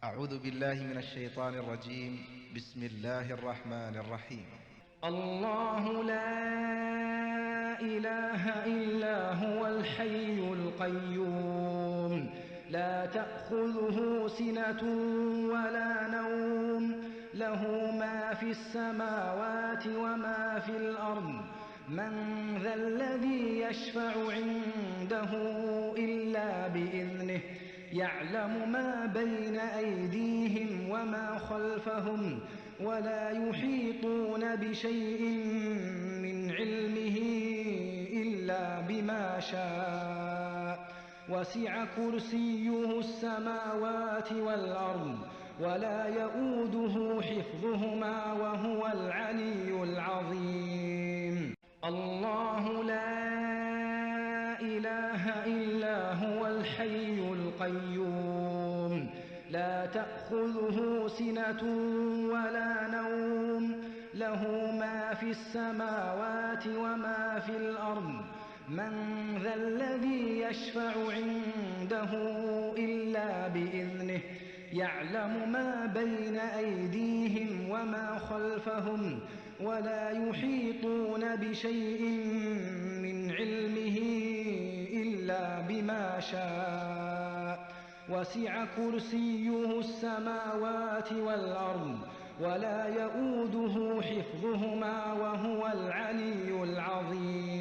أعوذ بالله من الشيطان الرجيم. بسم الله الرحمن الرحيم. الله لا إله إلا هو الحي القيوم لا تأخذه سنة ولا نوم له ما في السماوات وما في الأرض من ذا الذي يشفع عنده إلا بإذنه يعلم ما بين أيديهم وما خلفهم ولا يحيطون بشيء من علمه إلا بما شاء وسع كرسيه السماوات والأرض ولا يؤوده حفظهما وهو العلي العظيم. الله لا إله إلا هو الحي القيوم لا تأخذه سنة ولا نوم له ما في السماوات وما في الأرض من ذا الذي يشفع عنده إلا بإذنه يعلم ما بين أيديهم وما خلفهم ولا يحيطون بشيء من علمه إلا بما شاء وسع كرسيه السماوات والأرض ولا يؤوده حفظهما وهو العلي العظيم.